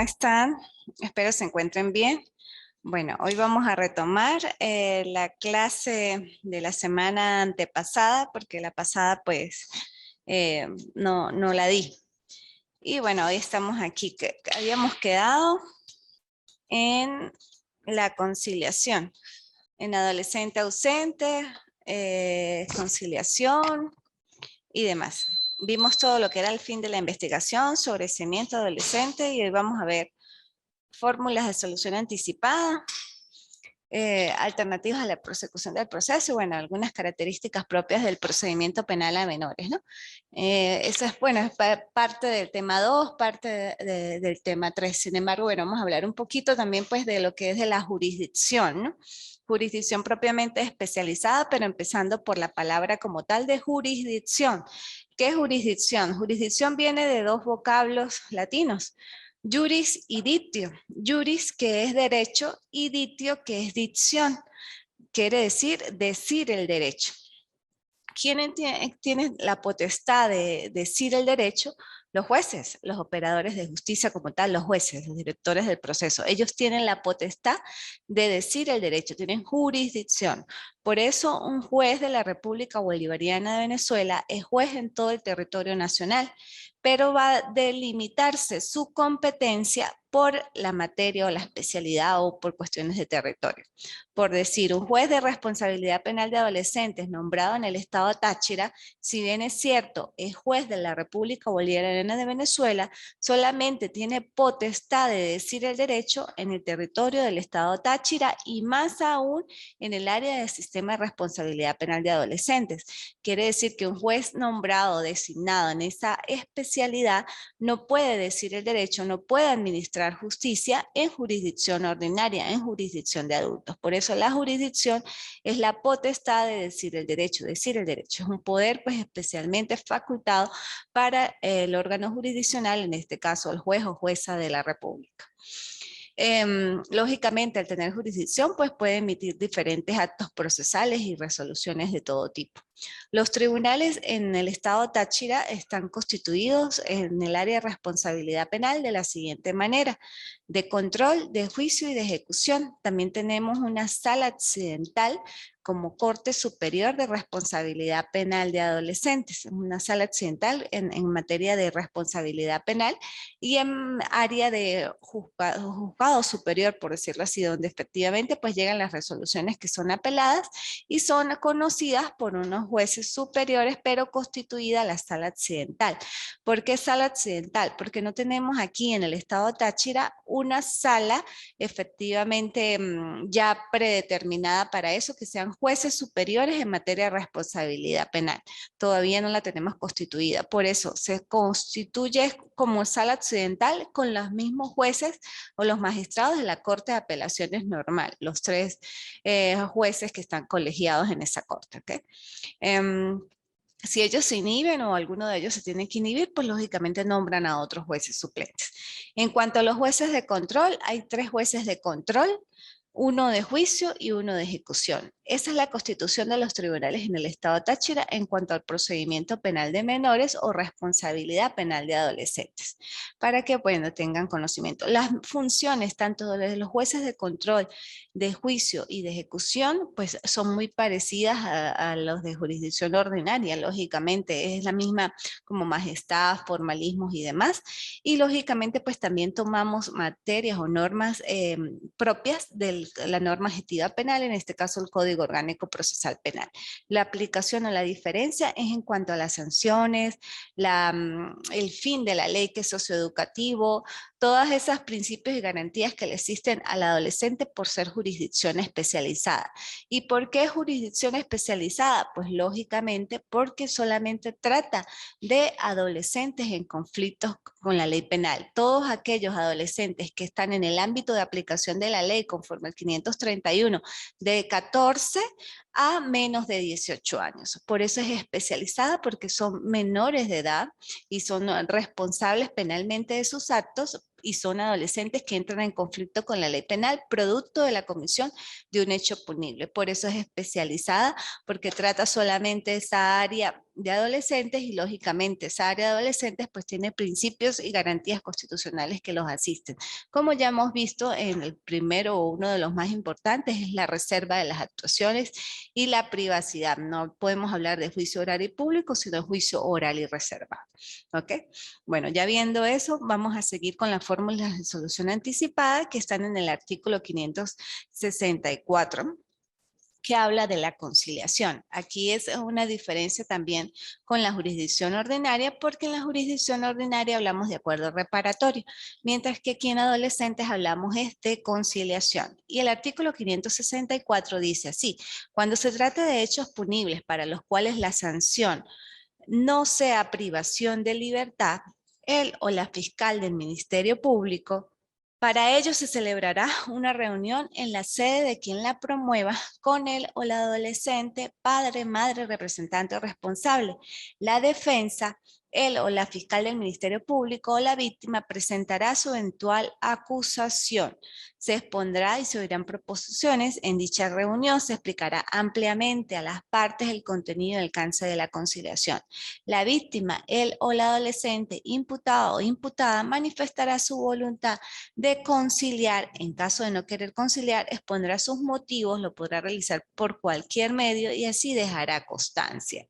están? Espero se encuentren bien. Bueno, hoy vamos a retomar la clase de la semana antepasada, porque la pasada pues no la di. Y bueno, hoy estamos aquí, que habíamos quedado en la conciliación, en adolescente ausente, conciliación y demás. Vimos todo lo que era el fin de la investigación sobre seguimiento adolescente y hoy vamos a ver fórmulas de solución anticipada, alternativas a la prosecución del proceso y bueno, algunas características propias del procedimiento penal a menores, ¿no? Eso es, bueno, es parte del tema 2, parte del tema 3. Sin embargo, bueno, vamos a hablar un poquito también pues de lo que es de la jurisdicción, ¿no? Jurisdicción propiamente especializada, pero empezando por la palabra como tal de jurisdicción. ¿Qué es jurisdicción? Jurisdicción viene de dos vocablos latinos. Juris y ditio. Juris, que es derecho, y ditio, que es dicción. Quiere decir el derecho. ¿Quién tiene la potestad de decir el derecho? Los jueces, los operadores de justicia como tal, los jueces, los directores del proceso. Ellos tienen la potestad de decir el derecho, tienen jurisdicción. Por eso un juez de la República Bolivariana de Venezuela es juez en todo el territorio nacional, pero va a delimitarse su competencia por la materia o la especialidad o por cuestiones de territorio. Por decir, un juez de responsabilidad penal de adolescentes nombrado en el estado Táchira, si bien es cierto, es juez de la República Bolivariana de Venezuela, solamente tiene potestad de decir el derecho en el territorio del estado Táchira y más aún en el área del sistema de responsabilidad penal de adolescentes. Quiere decir que un juez nombrado, designado en esa especialidad, no puede decir el derecho, no puede administrar justicia en jurisdicción ordinaria, en jurisdicción de adultos. Por eso la jurisdicción es la potestad de decir el derecho. Decir el derecho es un poder pues especialmente facultado para el órgano jurisdiccional, en este caso el juez o jueza de la República. Lógicamente, al tener jurisdicción, pues puede emitir diferentes actos procesales y resoluciones de todo tipo. Los tribunales en el estado Táchira están constituidos en el área de responsabilidad penal de la siguiente manera: de control, de juicio y de ejecución. También tenemos una sala accidental como Corte Superior de Responsabilidad Penal de Adolescentes, una sala accidental en materia de responsabilidad penal y en área de juzgado superior, por decirlo así, donde efectivamente pues llegan las resoluciones que son apeladas y son conocidas por unos jueces superiores, pero constituida la sala accidental. ¿Por qué sala accidental? Porque no tenemos aquí en el estado Táchira una sala efectivamente ya predeterminada para eso, que sean jueces superiores en materia de responsabilidad penal. Todavía no la tenemos constituida. Por eso se constituye como sala accidental con los mismos jueces o los magistrados de la Corte de Apelaciones normal, los tres jueces que están colegiados en esa corte. ¿Okay? Si ellos se inhiben o alguno de ellos se tiene que inhibir, pues lógicamente nombran a otros jueces suplentes. En cuanto a los jueces de control, hay 3 jueces de control, uno de juicio y uno de ejecución. Esa es la constitución de los tribunales en el estado Táchira en cuanto al procedimiento penal de menores o responsabilidad penal de adolescentes, para que bueno, tengan conocimiento. Las funciones tanto de los jueces de control, de juicio y de ejecución, pues son muy parecidas a los de jurisdicción ordinaria, lógicamente, es la misma como majestad, formalismos y demás, y lógicamente pues también tomamos materias o normas propias de la norma adjetiva penal, en este caso el Código Orgánico Procesal Penal. La aplicación o la diferencia es en cuanto a las sanciones, el fin de la ley que es socioeducativo, todas esas principios y garantías que le existen al adolescente por ser jurisdicción especializada. ¿Y por qué jurisdicción especializada? Pues lógicamente porque solamente trata de adolescentes en conflictos con la ley penal. Todos aquellos adolescentes que están en el ámbito de aplicación de la ley conforme al 531 de 14 a menos de 18 años. Por eso es especializada, porque son menores de edad y son responsables penalmente de sus actos y son adolescentes que entran en conflicto con la ley penal producto de la comisión de un hecho punible. Por eso es especializada, porque trata solamente esa área de adolescentes y lógicamente esa área de adolescentes pues tiene principios y garantías constitucionales que los asisten. Como ya hemos visto en el primero o uno de los más importantes es la reserva de las actuaciones y la privacidad. No podemos hablar de juicio oral y público, sino de juicio oral y reservado. ¿Ok? Bueno, ya viendo eso, vamos a seguir con las fórmulas de solución anticipada que están en el artículo 564, que habla de la conciliación. Aquí es una diferencia también con la jurisdicción ordinaria, porque en la jurisdicción ordinaria hablamos de acuerdo reparatorio, mientras que aquí en adolescentes hablamos de conciliación. Y el artículo 564 dice así: cuando se trate de hechos punibles para los cuales la sanción no sea privación de libertad, él o la fiscal del Ministerio Público, para ello se celebrará una reunión en la sede de quien la promueva con él o la adolescente, padre, madre, representante o responsable. La defensa, él o la fiscal del Ministerio Público o la víctima presentará su eventual acusación. Se expondrá y se oirán proposiciones. En dicha reunión se explicará ampliamente a las partes el contenido y alcance de la conciliación. La víctima, él o la adolescente, imputado o imputada, manifestará su voluntad de conciliar. En caso de no querer conciliar, expondrá sus motivos, lo podrá realizar por cualquier medio y así dejará constancia.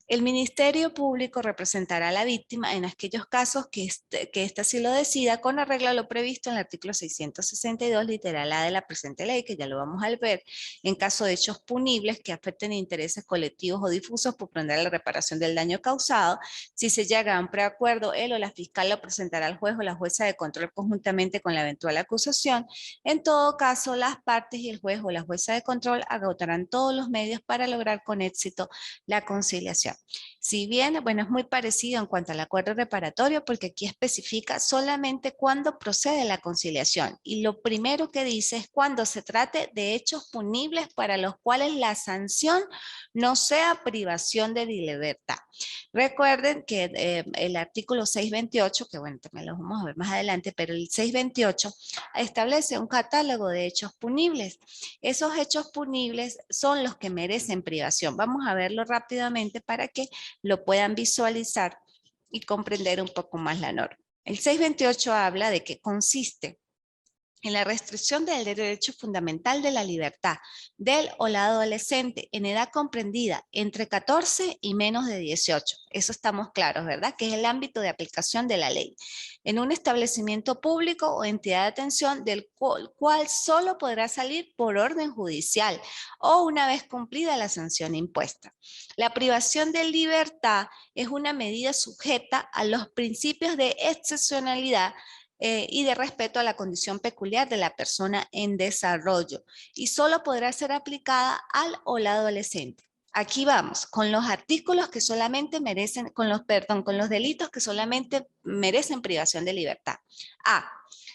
El Ministerio Público representará a la víctima en aquellos casos que ésta sí lo decida, con arreglo a lo previsto en el artículo 662, literal A de la presente ley, que ya lo vamos a ver, en caso de hechos punibles que afecten intereses colectivos o difusos por prender la reparación del daño causado. Si se llega a un preacuerdo, él o la fiscal lo presentará al juez o la jueza de control conjuntamente con la eventual acusación. En todo caso, las partes y el juez o la jueza de control agotarán todos los medios para lograr con éxito la conciliación. Si bien, bueno, es muy parecido en cuanto al acuerdo reparatorio, porque aquí especifica solamente cuándo procede la conciliación. Y lo primero que dice es cuando se trate de hechos punibles para los cuales la sanción no sea privación de libertad. Recuerden que el artículo 628, que bueno, también lo vamos a ver más adelante, pero el 628 establece un catálogo de hechos punibles. Esos hechos punibles son los que merecen privación. Vamos a verlo rápidamente para que lo puedan visualizar y comprender un poco más la norma. El 628 habla de que consiste en la restricción del derecho fundamental de la libertad del o la adolescente en edad comprendida entre 14 y menos de 18. Eso estamos claros, ¿verdad? Que es el ámbito de aplicación de la ley. En un establecimiento público o entidad de atención del cual solo podrá salir por orden judicial o una vez cumplida la sanción impuesta. La privación de libertad es una medida sujeta a los principios de excepcionalidad y de respeto a la condición peculiar de la persona en desarrollo y solo podrá ser aplicada al o la adolescente. Aquí vamos, con los artículos que solamente merecen, con los delitos que solamente merecen privación de libertad. A.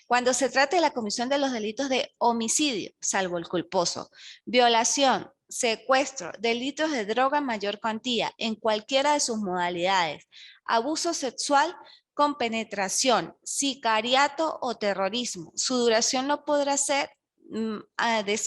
Cuando se trate de la comisión de los delitos de homicidio, salvo el culposo, violación, secuestro, delitos de droga en mayor cuantía, en cualquiera de sus modalidades, abuso sexual con penetración, sicariato o terrorismo. Su duración no podrá ser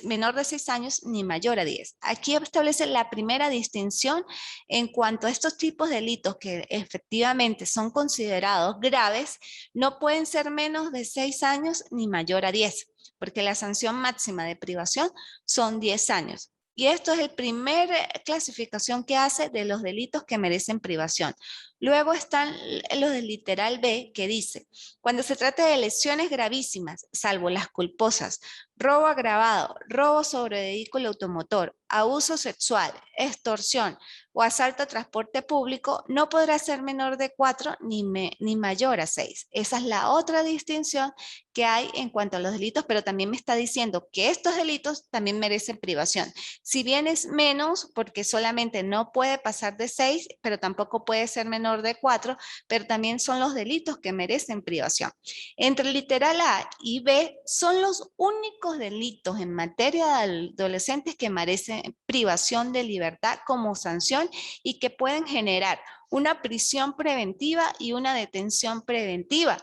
menor de 6 años ni mayor a 10. Aquí establece la primera distinción en cuanto a estos tipos de delitos que efectivamente son considerados graves, no pueden ser menos de 6 años ni mayor a 10, porque la sanción máxima de privación son 10 años. Y esto es el primer clasificación que hace de los delitos que merecen privación. Luego están los del literal B, que dice: cuando se trata de lesiones gravísimas, salvo las culposas, robo agravado, robo sobre vehículo automotor, abuso sexual, extorsión o asalto a transporte público, no podrá ser menor de 4 ni mayor a 6. Esa es la otra distinción que hay en cuanto a los delitos, pero también me está diciendo que estos delitos también merecen privación. Si bien es menos, porque solamente no puede pasar de 6, pero tampoco puede ser menor menor de 4, pero también son los delitos que merecen privación. Entre el literal A y B son los únicos delitos en materia de adolescentes que merecen privación de libertad como sanción y que pueden generar una prisión preventiva y una detención preventiva.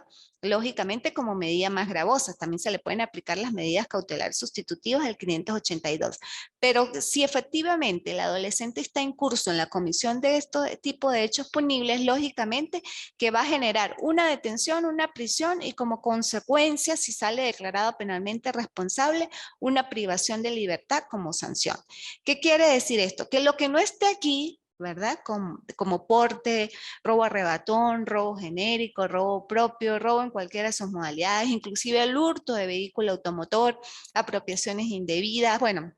Lógicamente, como medida más gravosa, también se le pueden aplicar las medidas cautelares sustitutivas del 582. Pero si efectivamente el adolescente está en curso en la comisión de este tipo de hechos punibles, lógicamente que va a generar una detención, una prisión y como consecuencia, si sale declarado penalmente responsable, una privación de libertad como sanción. ¿Qué quiere decir esto? Que lo que no esté aquí, ¿verdad? Como porte, robo arrebatón, robo genérico, robo propio, robo en cualquiera de sus modalidades, inclusive el hurto de vehículo automotor, apropiaciones indebidas, bueno,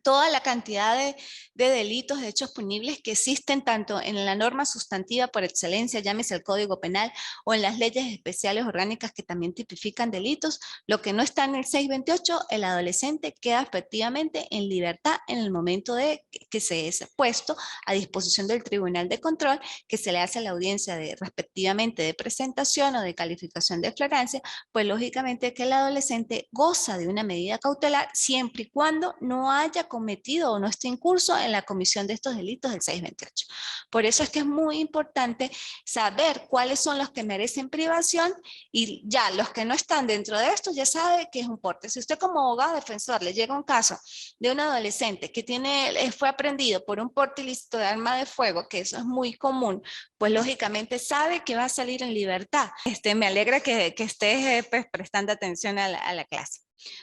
toda la cantidad de delitos, de hechos punibles que existen tanto en la norma sustantiva por excelencia, llámese el Código Penal, o en las leyes especiales orgánicas que también tipifican delitos. Lo que no está en el 628, el adolescente queda efectivamente en libertad en el momento de que se es puesto a disposición del Tribunal de Control, que se le hace la audiencia de respectivamente de presentación o de calificación de flagrancia, pues lógicamente que el adolescente goza de una medida cautelar siempre y cuando no haya cometido o no esté en curso en la comisión de estos delitos del 628. Por eso es que es muy importante saber cuáles son los que merecen privación y ya los que no están dentro de esto ya sabe que es un porte. Si usted como abogado defensor le llega un caso de un adolescente que fue aprendido por un porte ilícito de arma de fuego, que eso es muy común, pues lógicamente sabe que va a salir en libertad. Me alegra que estés pues, prestando atención a la clase.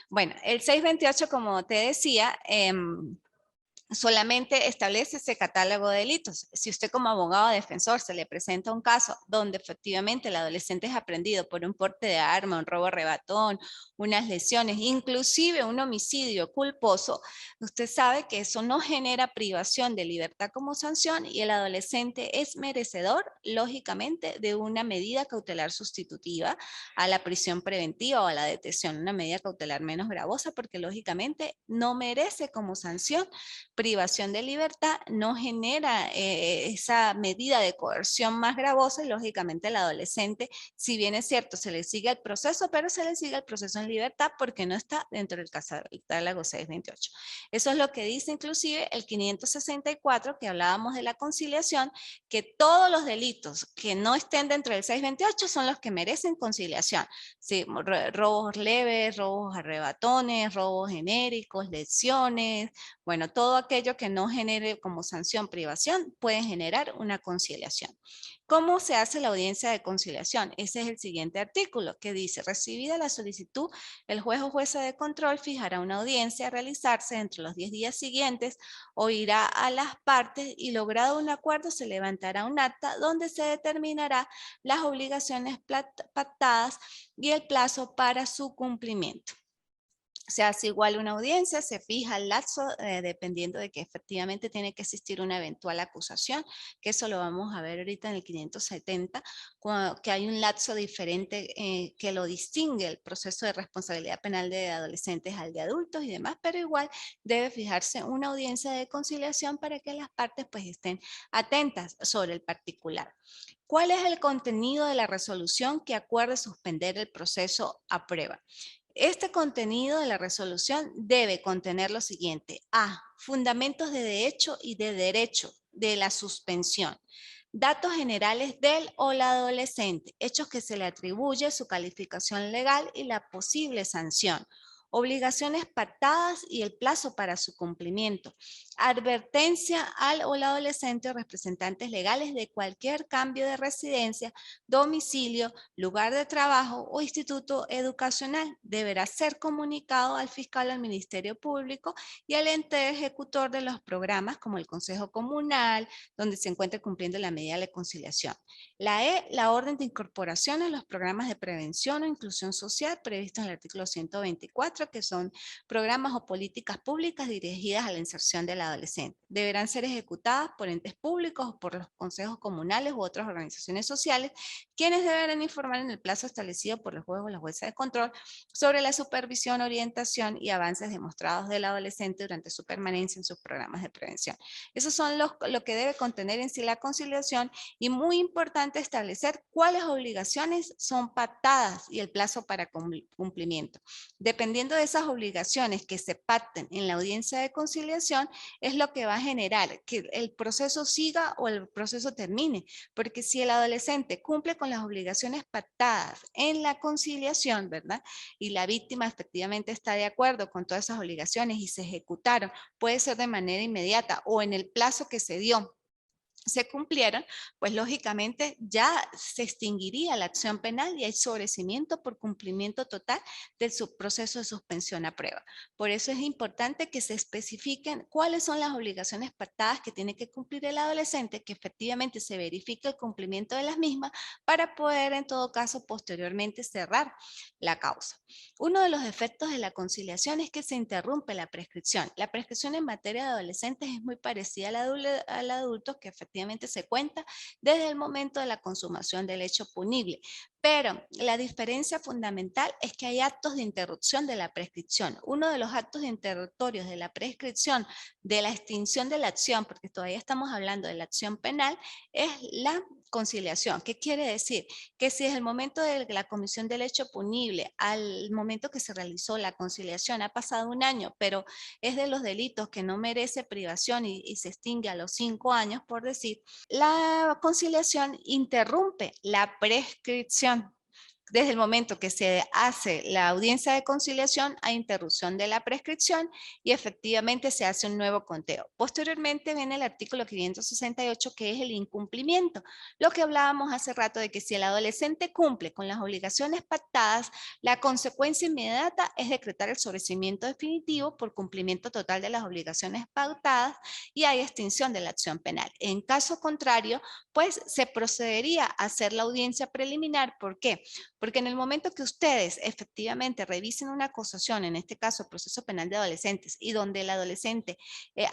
Bueno, el 628, como te decía, solamente establece ese catálogo de delitos. Si usted como abogado defensor se le presenta un caso donde efectivamente el adolescente es aprendido por un porte de arma, un robo arrebatón, unas lesiones, inclusive un homicidio culposo, usted sabe que eso no genera privación de libertad como sanción y el adolescente es merecedor, lógicamente, de una medida cautelar sustitutiva a la prisión preventiva o a la detención, una medida cautelar menos gravosa porque lógicamente no merece como sanción privación de libertad, no genera esa medida de coerción más gravosa y lógicamente el adolescente, si bien es cierto, se le sigue el proceso, pero se le sigue el proceso en libertad porque no está dentro del catálogo 628. Eso es lo que dice inclusive el 564 que hablábamos de la conciliación, que todos los delitos que no estén dentro del 628 son los que merecen conciliación. Sí, robos leves, robos arrebatones, robos genéricos, lesiones, bueno, todo aquello que no genere como sanción privación puede generar una conciliación. ¿Cómo se hace la audiencia de conciliación? Ese es el siguiente artículo que dice, recibida la solicitud, el juez o jueza de control fijará una audiencia a realizarse entre los 10 días siguientes, oirá a las partes y logrado un acuerdo se levantará un acta donde se determinará las obligaciones pactadas y el plazo para su cumplimiento. Se hace igual una audiencia, se fija el lapso dependiendo de que efectivamente tiene que existir una eventual acusación, que eso lo vamos a ver ahorita en el 570, que hay un lapso diferente que lo distingue el proceso de responsabilidad penal de adolescentes al de adultos y demás, pero igual debe fijarse una audiencia de conciliación para que las partes pues estén atentas sobre el particular. ¿Cuál es el contenido de la resolución que acuerde suspender el proceso a prueba? Este contenido de la resolución debe contener lo siguiente. A. Fundamentos de hecho y de derecho de la suspensión. Datos generales del o la adolescente. Hechos que se le atribuye su calificación legal y la posible sanción. Obligaciones pactadas y el plazo para su cumplimiento. Advertencia al o la adolescente o representantes legales de cualquier cambio de residencia, domicilio, lugar de trabajo o instituto educacional. Deberá ser comunicado al fiscal, al Ministerio Público y al ente ejecutor de los programas como el Consejo Comunal, donde se encuentre cumpliendo la medida de conciliación. La E, la orden de incorporación en los programas de prevención o inclusión social previstos en el artículo 124, que son programas o políticas públicas dirigidas a la inserción del adolescente. deberán ser ejecutadas por entes públicos o por los consejos comunales u otras organizaciones sociales, quienes deberán informar en el plazo establecido por el juez o la jueza de control sobre la supervisión, orientación y avances demostrados del adolescente durante su permanencia en sus programas de prevención. Esos son lo que debe contener en sí la conciliación, y muy importante establecer cuáles obligaciones son pactadas y el plazo para cumplimiento. Dependiendo de esas obligaciones que se pacten en la audiencia de conciliación, es lo que va a generar que el proceso siga o el proceso termine, porque si el adolescente cumple con las obligaciones pactadas en la conciliación, ¿verdad? Y la víctima efectivamente está de acuerdo con todas esas obligaciones y se ejecutaron, puede ser de manera inmediata o en el plazo que se dio, se cumplieran, pues lógicamente ya se extinguiría la acción penal y hay sobrecimiento por cumplimiento total del subproceso de suspensión a prueba. Por eso es importante que se especifiquen cuáles son las obligaciones pactadas que tiene que cumplir el adolescente, que efectivamente se verifique el cumplimiento de las mismas para poder en todo caso posteriormente cerrar la causa. Uno de los efectos de la conciliación es que se interrumpe la prescripción. La prescripción en materia de adolescentes es muy parecida al adulto, que efectivamente se cuenta desde el momento de la consumación del hecho punible. Pero la diferencia fundamental es que hay actos de interrupción de la prescripción. Uno de los actos interruptorios de la prescripción, de la extinción de la acción, porque todavía estamos hablando de la acción penal, es la conciliación. ¿Qué quiere decir? Que si desde el momento de la comisión del hecho punible al momento que se realizó la conciliación ha pasado un año, pero es de los delitos que no merece privación y se extingue a los 5 años, por decir, la conciliación interrumpe la prescripción. Desde el momento que se hace la audiencia de conciliación hay interrupción de la prescripción y efectivamente se hace un nuevo conteo. Posteriormente viene el artículo 568, que es el incumplimiento. Lo que hablábamos hace rato de que si el adolescente cumple con las obligaciones pactadas, la consecuencia inmediata es decretar el sobreseimiento definitivo por cumplimiento total de las obligaciones pactadas y hay extinción de la acción penal. En caso contrario, pues se procedería a hacer la audiencia preliminar. ¿Por qué? Porque en el momento que ustedes efectivamente revisen una acusación, en este caso el proceso penal de adolescentes, y donde el adolescente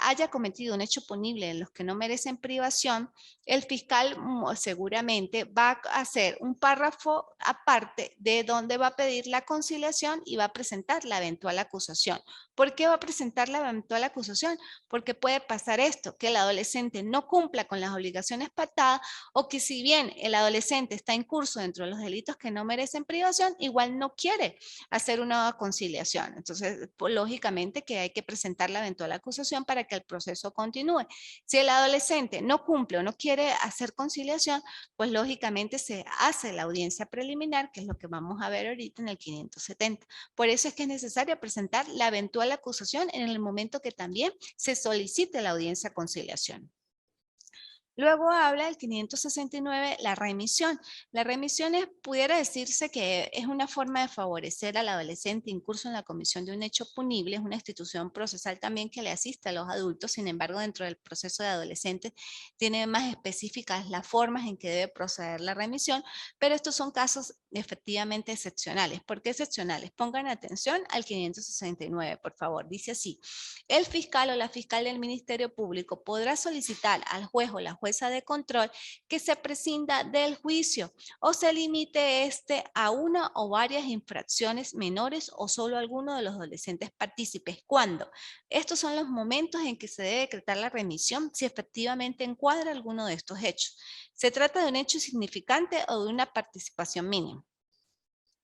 haya cometido un hecho punible en los que no merecen privación, el fiscal seguramente va a hacer un párrafo aparte de donde va a pedir la conciliación y va a presentar la eventual acusación. ¿Por qué va a presentar la eventual acusación? Porque puede pasar esto, que el adolescente no cumpla con las obligaciones pactadas, o que si bien el adolescente está en curso dentro de los delitos que no merecen privación, igual no quiere hacer una conciliación. Entonces, pues, lógicamente que hay que presentar la eventual acusación para que el proceso continúe. Si el adolescente no cumple o no quiere hacer conciliación, pues lógicamente se hace la audiencia preliminar, que es lo que vamos a ver ahorita en el 570. Por eso es que es necesario presentar la eventual acusación en el momento que también se solicite la audiencia conciliación. Luego habla el 569, la remisión. La remisión pudiera decirse que es una forma de favorecer al adolescente incurso en la comisión de un hecho punible, es una institución procesal también que le asiste a los adultos. Sin embargo, dentro del proceso de adolescentes tiene más específicas las formas en que debe proceder la remisión, pero estos son casos efectivamente excepcionales. ¿Por qué excepcionales? Pongan atención al 569, por favor. Dice así: el fiscal o la fiscal del Ministerio Público podrá solicitar al juez o la jueza de control que se prescinda del juicio o se limite a una o varias infracciones menores o solo alguno de los adolescentes partícipes. ¿Cuándo? Estos son los momentos en que se debe decretar la remisión si efectivamente encuadra alguno de estos hechos. Se trata de un hecho significante o de una participación mínima.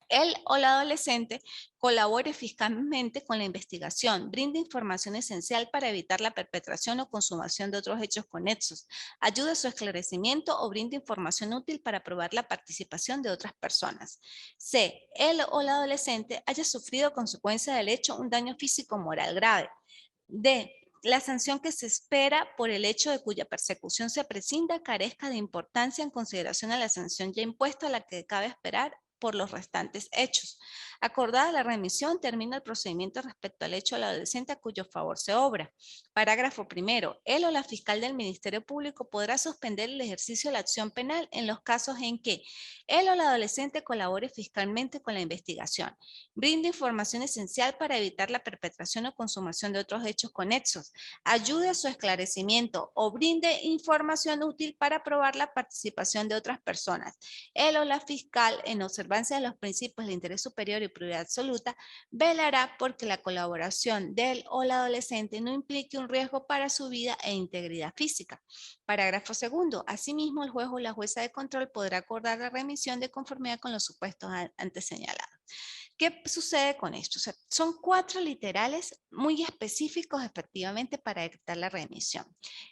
Él o la adolescente colabore eficazmente con la investigación, brinde información esencial para evitar la perpetración o consumación de otros hechos conexos, ayude a su esclarecimiento o brinde información útil para probar la participación de otras personas. C. Él o la adolescente haya sufrido a consecuencia del hecho un daño físico o moral grave. D. La sanción que se espera por el hecho de cuya persecución se prescinda carezca de importancia en consideración a la sanción ya impuesta, a la que cabe esperar por los restantes hechos. Acordada la remisión, termina el procedimiento respecto al hecho del adolescente a cuyo favor se obra. Parágrafo primero. Él o la fiscal del Ministerio Público podrá suspender el ejercicio de la acción penal en los casos en que él o el adolescente colabore fiscalmente con la investigación, brinde información esencial para evitar la perpetración o consumación de otros hechos conexos, ayude a su esclarecimiento o brinde información útil para probar la participación de otras personas. Él o la fiscal, en observancia de los principios de interés superior y prioridad absoluta, velará porque la colaboración del o la adolescente no implique un riesgo para su vida e integridad física. Parágrafo segundo. Asimismo, el juez o la jueza de control podrá acordar la remisión de conformidad con los supuestos antes señalados. ¿Qué sucede con esto? O sea, son 4 literales muy específicos efectivamente para dictar la remisión.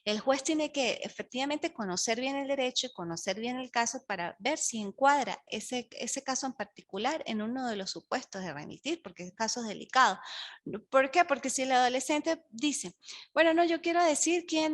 El juez tiene que efectivamente conocer bien el derecho y conocer bien el caso para ver si encuadra ese caso en particular en uno de los supuestos de remitir, porque es caso delicado. ¿Por qué? Porque si el adolescente dice, bueno, no, yo quiero decir quién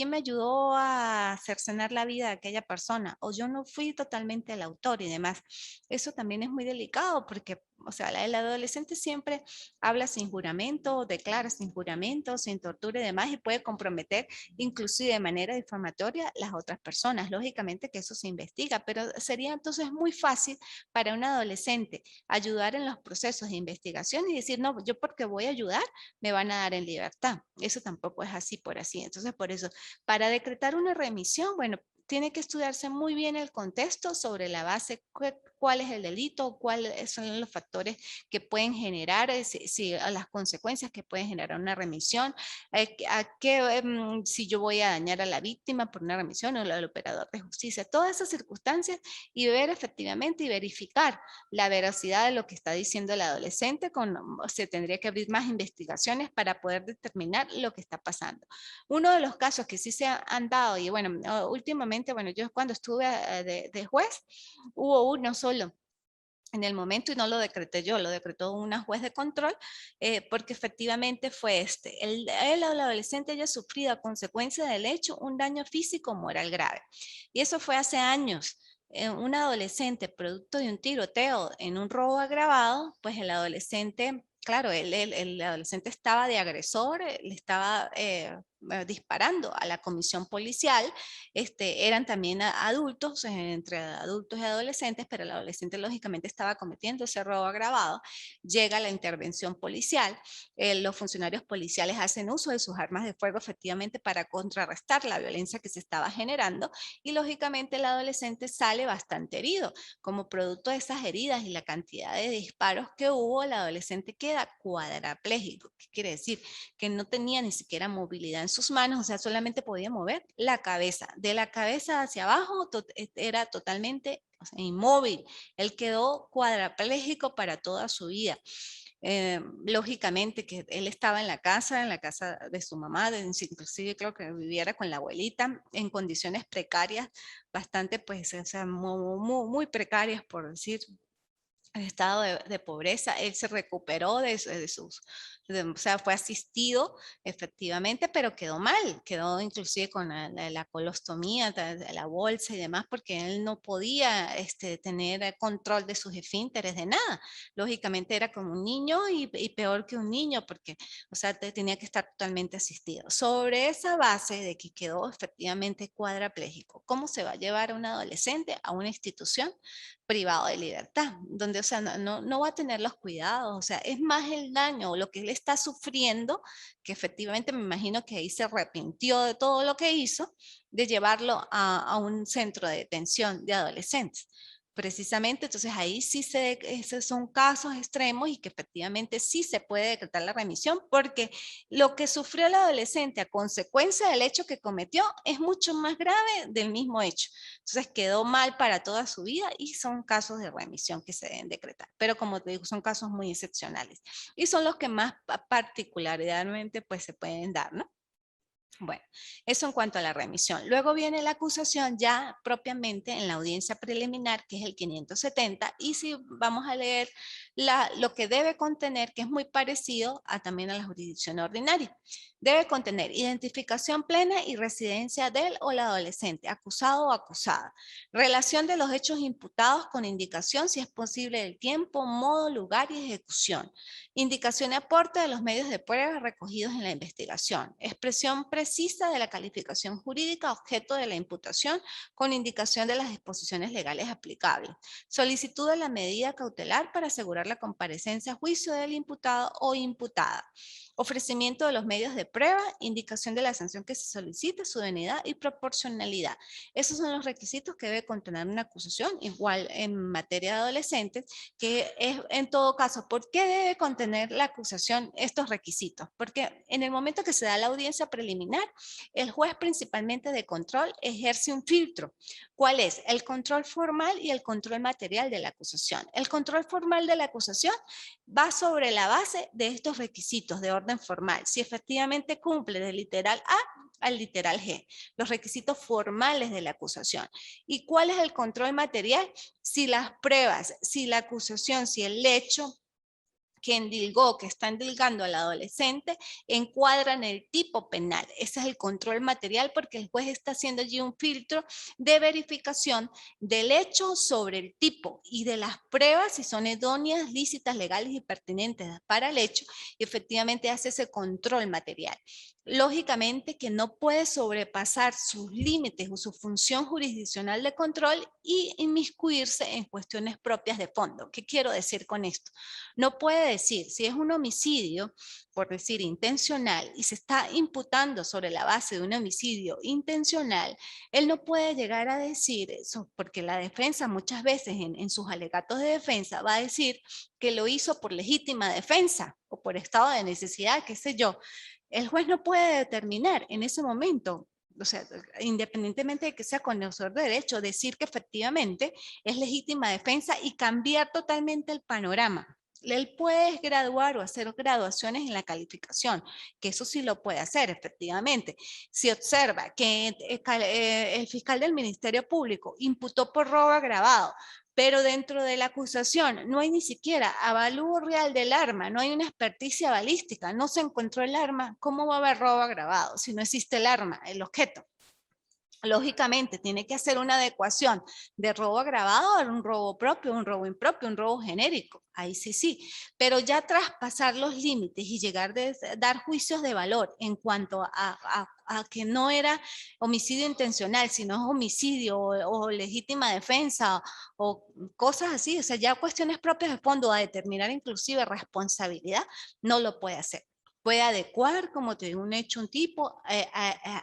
me ayudó a cercenar la vida de aquella persona, o yo no fui totalmente el autor y demás. Eso también es muy delicado porque, o sea, el adolescente siempre habla sin juramento, declara sin juramento, sin tortura y demás, y puede comprometer inclusive de manera difamatoria las otras personas. Lógicamente que eso se investiga, pero sería entonces muy fácil para un adolescente ayudar en los procesos de investigación y decir, no, yo porque voy a ayudar me van a dar en libertad. Eso tampoco es así por así. Entonces, por eso, para decretar una remisión, bueno, tiene que estudiarse muy bien el contexto sobre la base, cuál es el delito, cuáles son los factores que pueden generar, las consecuencias que pueden generar una remisión, si yo voy a dañar a la víctima por una remisión o al operador de justicia, todas esas circunstancias y ver efectivamente y verificar la veracidad de lo que está diciendo el adolescente, se tendría que abrir más investigaciones para poder determinar lo que está pasando. Uno de los casos que sí se han dado, y bueno, últimamente, bueno, yo cuando estuve de juez, hubo uno solo en el momento y no lo decreté yo, lo decretó una juez de control, porque efectivamente fue él o la adolescente haya sufrido a consecuencia del hecho un daño físico o moral grave. Y eso fue hace años. Un adolescente, producto de un tiroteo en un robo agravado, pues el adolescente, claro, el adolescente estaba de agresor, le estaba disparando a la comisión policial, eran también adultos, entre adultos y adolescentes, pero el adolescente lógicamente estaba cometiendo ese robo agravado. Llega la intervención policial, los funcionarios policiales hacen uso de sus armas de fuego efectivamente para contrarrestar la violencia que se estaba generando y lógicamente el adolescente sale bastante herido. Como producto de esas heridas y la cantidad de disparos que hubo, el adolescente queda cuadraplégico. ¿Qué quiere decir? Que no tenía ni siquiera movilidad en sus manos, o sea, solamente podía mover la cabeza. De la cabeza hacia abajo era totalmente, o sea, inmóvil. Él quedó cuadraplégico para toda su vida. Lógicamente que él estaba en la casa de su mamá, inclusive creo que viviera con la abuelita en condiciones precarias, bastante pues, o sea, muy precarias por decir, en estado de pobreza. Él se recuperó o sea, fue asistido efectivamente, pero quedó mal, quedó inclusive con la colostomía, la bolsa y demás, porque él no podía tener control de sus esfínteres, de nada. Lógicamente era como un niño y peor que un niño, porque, o sea, tenía que estar totalmente asistido. Sobre esa base de que quedó efectivamente cuadraplégico, ¿cómo se va a llevar a un adolescente a una institución privado de libertad, donde, o sea, no va a tener los cuidados, o sea, es más el daño o lo que él está sufriendo, que efectivamente me imagino que ahí se arrepintió de todo lo que hizo, de llevarlo a un centro de detención de adolescentes. Precisamente, entonces ahí sí esos son casos extremos y que efectivamente sí se puede decretar la remisión porque lo que sufrió el adolescente a consecuencia del hecho que cometió es mucho más grave del mismo hecho. Entonces quedó mal para toda su vida y son casos de remisión que se deben decretar. Pero como te digo, son casos muy excepcionales y son los que más particularmente pues se pueden dar, ¿no? Bueno, eso en cuanto a la remisión. Luego viene la acusación ya propiamente en la audiencia preliminar, que es el 570, y si vamos a leer lo que debe contener, que es muy parecido también a la jurisdicción ordinaria. Debe contener identificación plena y residencia del o la adolescente, acusado o acusada. Relación de los hechos imputados con indicación, si es posible, del tiempo, modo, lugar y ejecución. Indicación y aporte de los medios de prueba recogidos en la investigación. Expresión precisa de la calificación jurídica objeto de la imputación con indicación de las disposiciones legales aplicables. Solicitud de la medida cautelar para asegurar la comparecencia a juicio del imputado o imputada. Ofrecimiento de los medios de prueba, indicación de la sanción que se solicite, su idoneidad y proporcionalidad. Esos son los requisitos que debe contener una acusación, igual en materia de adolescentes, que es en todo caso, ¿por qué debe contener la acusación estos requisitos? Porque en el momento que se da la audiencia preliminar, el juez principalmente de control ejerce un filtro. ¿Cuál es? El control formal y el control material de la acusación. El control formal de la acusación va sobre la base de estos requisitos de orden formal, si efectivamente cumple del literal A al literal G, los requisitos formales de la acusación. ¿Y cuál es el control material? Si las pruebas, si la acusación, si el hecho que endilgó, que está endilgando al adolescente, encuadran el tipo penal. Ese es el control material porque el juez está haciendo allí un filtro de verificación del hecho sobre el tipo y de las pruebas si son idóneas, lícitas, legales y pertinentes para el hecho, y efectivamente hace ese control material. Lógicamente que no puede sobrepasar sus límites o su función jurisdiccional de control y inmiscuirse en cuestiones propias de fondo. ¿Qué quiero decir con esto? No puede decir, si es un homicidio, por decir intencional, y se está imputando sobre la base de un homicidio intencional, él no puede llegar a decir eso, porque la defensa muchas veces en sus alegatos de defensa va a decir que lo hizo por legítima defensa o por estado de necesidad, qué sé yo. El juez no puede determinar en ese momento, o sea, independientemente de que sea conocedor de derecho, decir que efectivamente es legítima defensa y cambiar totalmente el panorama. Él puede graduar o hacer graduaciones en la calificación, que eso sí lo puede hacer efectivamente. Si observa que el fiscal del Ministerio Público imputó por robo agravado, pero dentro de la acusación no hay ni siquiera avalúo real del arma, no hay una experticia balística, no se encontró el arma, ¿cómo va a haber robo agravado si no existe el arma, el objeto? Lógicamente, tiene que hacer una adecuación de robo agravado a un robo propio, un robo impropio, un robo genérico. Ahí sí, sí. Pero ya traspasar los límites y llegar a dar juicios de valor en cuanto a que no era homicidio intencional, sino es homicidio o legítima defensa o cosas así, o sea, ya cuestiones propias de fondo a determinar inclusive responsabilidad, no lo puede hacer. Puede adecuar, como te digo, un hecho, un tipo,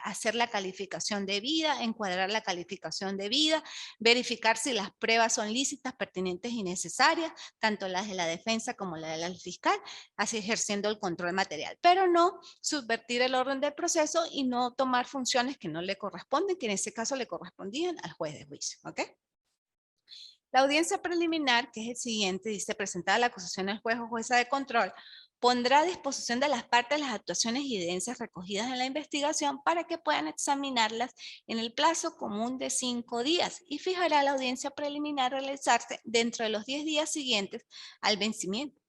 hacer la calificación de vida, encuadrar la calificación de vida, verificar si las pruebas son lícitas, pertinentes y necesarias, tanto las de la defensa como las del fiscal, así ejerciendo el control material, pero no subvertir el orden del proceso y no tomar funciones que no le corresponden, que en ese caso le correspondían al juez de juicio, ¿ok? La audiencia preliminar, que es el siguiente, dice presentada la acusación al juez o jueza de control, pondrá a disposición de las partes las actuaciones y evidencias recogidas en la investigación para que puedan examinarlas en el plazo común de 5 días y fijará la audiencia preliminar a realizarse dentro de los 10 días siguientes al vencimiento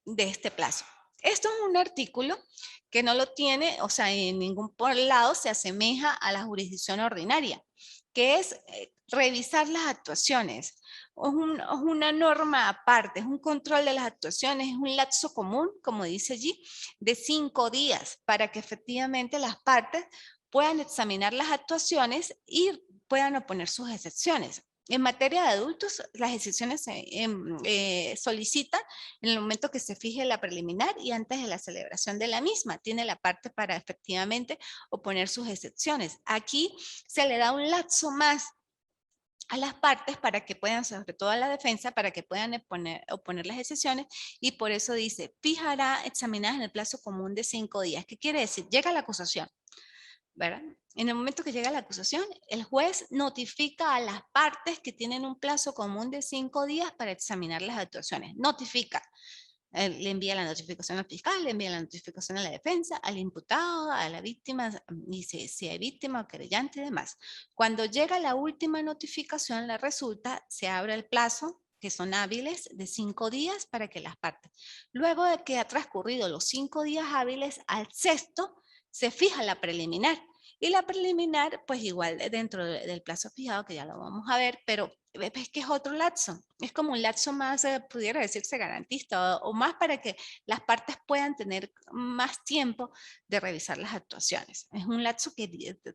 de este plazo. Esto es un artículo que no lo tiene, o sea, en ningún lado se asemeja a la jurisdicción ordinaria, que es revisar las actuaciones. Es una norma aparte, es un control de las actuaciones, es un lapso común, como dice allí, de 5 días para que efectivamente las partes puedan examinar las actuaciones y puedan oponer sus excepciones. En materia de adultos, las excepciones se solicitan en el momento que se fije la preliminar y antes de la celebración de la misma. Tiene la parte para efectivamente oponer sus excepciones. Aquí se le da un lapso más a las partes para que puedan, sobre todo a la defensa, para que puedan oponer las excepciones y por eso dice, fijará examinadas en el plazo común de 5 días. ¿Qué quiere decir? Llega la acusación, ¿verdad? En el momento que llega la acusación, el juez notifica a las partes que tienen un plazo común de 5 días para examinar las actuaciones. Notifica. Le envía la notificación al fiscal, le envía la notificación a la defensa, al imputado, a la víctima, y si hay víctima o querellante y demás. Cuando llega la última notificación, la resulta, se abre el plazo, que son hábiles, de 5 días para que las partes. Luego de que ha transcurrido los 5 días hábiles, al sexto se fija la preliminar. Y la preliminar, pues igual dentro del plazo fijado, que ya lo vamos a ver, pero es que es otro lapso. Es como un lapso más, pudiera decirse, garantista o más para que las partes puedan tener más tiempo de revisar las actuaciones. Es un lapso que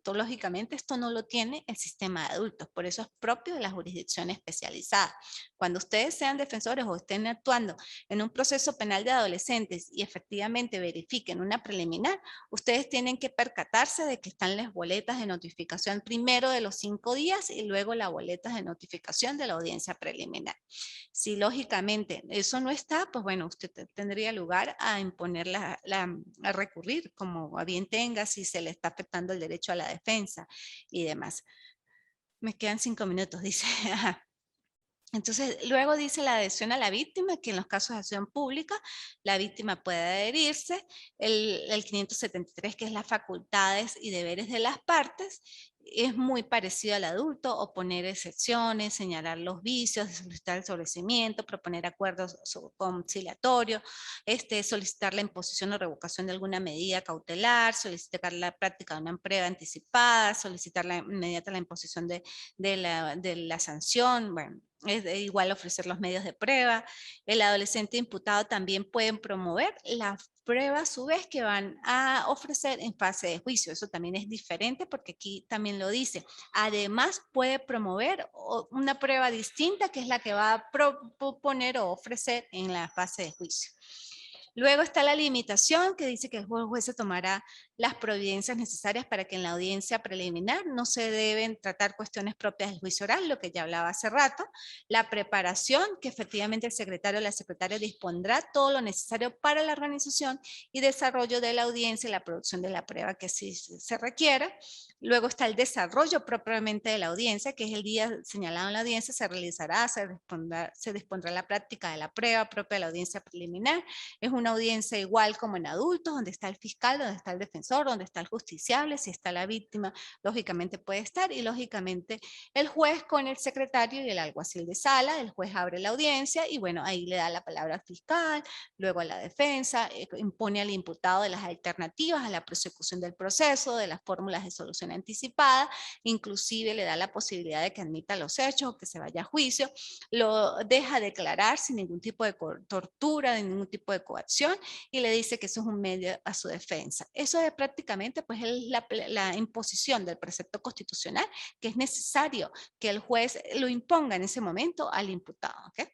lógicamente esto no lo tiene el sistema de adultos, por eso es propio de la jurisdicción especializada. Cuando ustedes sean defensores o estén actuando en un proceso penal de adolescentes y efectivamente verifiquen una preliminar, ustedes tienen que percatarse de que están las boletas de notificación primero de los 5 días y luego las boletas de notificación de la audiencia preliminar. Si lógicamente eso no está, pues bueno, usted tendría lugar a imponer a recurrir como a bien tenga si se le está afectando el derecho a la defensa y demás. Me quedan 5 minutos, dice. Entonces, luego dice la adhesión a la víctima, que en los casos de acción pública, la víctima puede adherirse. El 573, que es las facultades y deberes de las partes, es muy parecido al adulto: oponer excepciones, señalar los vicios, solicitar el sobrecimiento, proponer acuerdos conciliatorios, solicitar la imposición o revocación de alguna medida cautelar, solicitar la práctica de una prueba anticipada, solicitar inmediata la imposición de la sanción. Bueno, es igual ofrecer los medios de prueba. El adolescente imputado también pueden promover las pruebas a su vez que van a ofrecer en fase de juicio. Eso también es diferente porque aquí también lo dice. Además puede promover una prueba distinta que es la que va a proponer o ofrecer en la fase de juicio. Luego está la limitación, que dice que el juez se tomará las providencias necesarias para que en la audiencia preliminar no se deben tratar cuestiones propias del juicio oral, lo que ya hablaba hace rato. La preparación, que efectivamente el secretario o la secretaria dispondrá todo lo necesario para la organización y desarrollo de la audiencia y la producción de la prueba que sí se requiera. Luego está el desarrollo propiamente de la audiencia, que es el día señalado en la audiencia, se realizará, se dispondrá la práctica de la prueba propia de la audiencia preliminar. Es una audiencia igual como en adultos, donde está el fiscal, donde está el defensor, donde está el justiciable, si está la víctima, lógicamente puede estar, y lógicamente el juez con el secretario y el alguacil de sala. El juez abre la audiencia y bueno, ahí le da la palabra al fiscal, luego a la defensa, impone al imputado de las alternativas a la prosecución del proceso, de las fórmulas de solución anticipada, inclusive le da la posibilidad de que admita los hechos o que se vaya a juicio, lo deja declarar sin ningún tipo de tortura, de ningún tipo de coacción, y le dice que eso es un medio a su defensa. Eso es prácticamente pues la imposición del precepto constitucional, que es necesario que el juez lo imponga en ese momento al imputado. ¿Okay?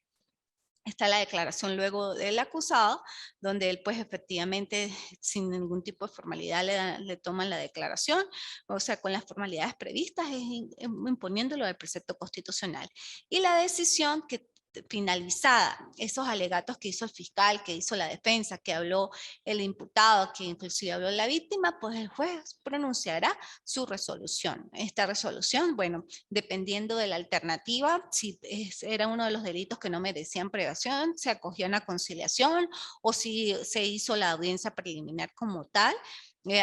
Está la declaración luego del acusado, donde él pues efectivamente sin ningún tipo de formalidad le toman la declaración, o sea, con las formalidades previstas, imponiéndolo del precepto constitucional. Y la decisión que finalizada esos alegatos que hizo el fiscal, que hizo la defensa, que habló el imputado, que inclusive habló la víctima, pues el juez pronunciará su resolución. Esta resolución, bueno, dependiendo de la alternativa, si era uno de los delitos que no merecían privación, se acogió a una conciliación, o si se hizo la audiencia preliminar como tal,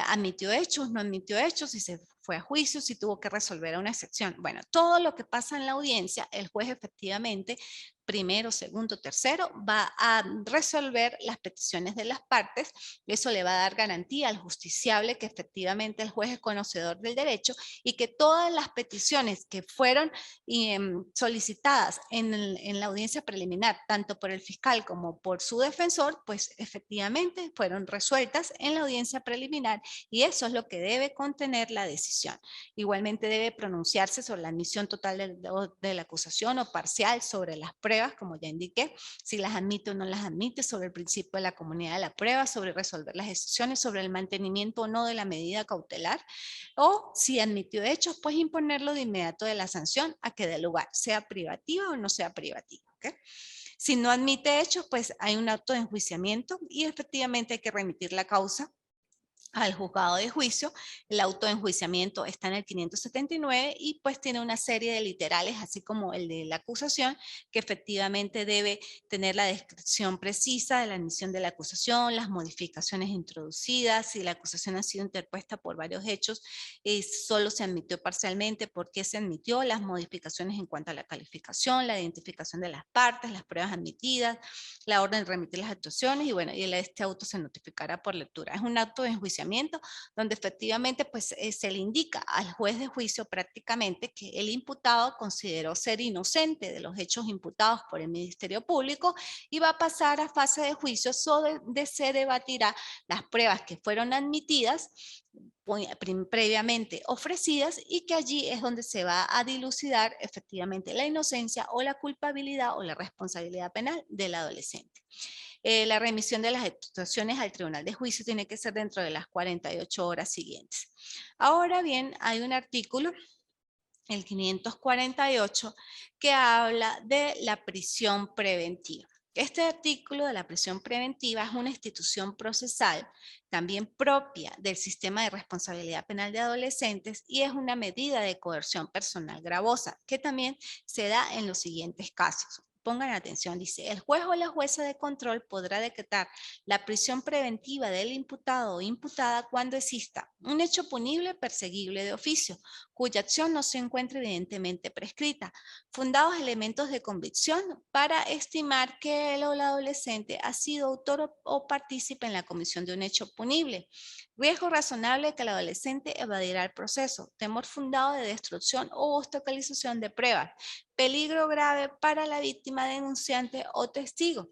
admitió hechos, no admitió hechos, si se fue a juicio, si tuvo que resolver una excepción. Bueno, todo lo que pasa en la audiencia, el juez efectivamente, primero, segundo, tercero, va a resolver las peticiones de las partes. Eso le va a dar garantía al justiciable que efectivamente el juez es conocedor del derecho y que todas las peticiones que fueron solicitadas en la audiencia preliminar, tanto por el fiscal como por su defensor, pues efectivamente fueron resueltas en la audiencia preliminar, y eso es lo que debe contener la decisión. Igualmente debe pronunciarse sobre la admisión total de la acusación o parcial sobre las pruebas, como ya indiqué, si las admite o no las admite, sobre el principio de la comunidad de la prueba, sobre resolver las excepciones, sobre el mantenimiento o no de la medida cautelar, o si admitió hechos, pues imponerlo de inmediato de la sanción a que dé lugar, sea privativa o no sea privativa. ¿Okay? Si no admite hechos, pues hay un acto de enjuiciamiento y efectivamente hay que remitir la causa al juzgado de juicio. El auto de enjuiciamiento está en el 579 y pues tiene una serie de literales, así como el de la acusación, que efectivamente debe tener la descripción precisa de la admisión de la acusación, las modificaciones introducidas, si la acusación ha sido interpuesta por varios hechos, solo se admitió parcialmente, por qué se admitió, las modificaciones en cuanto a la calificación, la identificación de las partes, las pruebas admitidas, la orden de remitir las actuaciones y bueno, y este auto se notificará por lectura. Es un acto de enjuiciamiento donde efectivamente pues se le indica al juez de juicio prácticamente que el imputado consideró ser inocente de los hechos imputados por el Ministerio Público y va a pasar a fase de juicio donde se debatirá las pruebas que fueron admitidas previamente ofrecidas y que allí es donde se va a dilucidar efectivamente la inocencia o la culpabilidad o la responsabilidad penal del adolescente. La remisión de las actuaciones al tribunal de juicio tiene que ser dentro de las 48 horas siguientes. Ahora bien, hay un artículo, el 548, que habla de la prisión preventiva. Este artículo de la prisión preventiva es una institución procesal también propia del sistema de responsabilidad penal de adolescentes y es una medida de coerción personal gravosa que también se da en los siguientes casos. Pongan atención, dice, el juez o la jueza de control podrá decretar la prisión preventiva del imputado o imputada cuando exista un hecho punible perseguible de oficio, cuya acción no se encuentre evidentemente prescrita, fundados elementos de convicción para estimar que él o la adolescente ha sido autor o partícipe en la comisión de un hecho punible, riesgo razonable que el adolescente evadirá el proceso, temor fundado de destrucción o obstaculización de pruebas, peligro grave para la víctima, denunciante o testigo.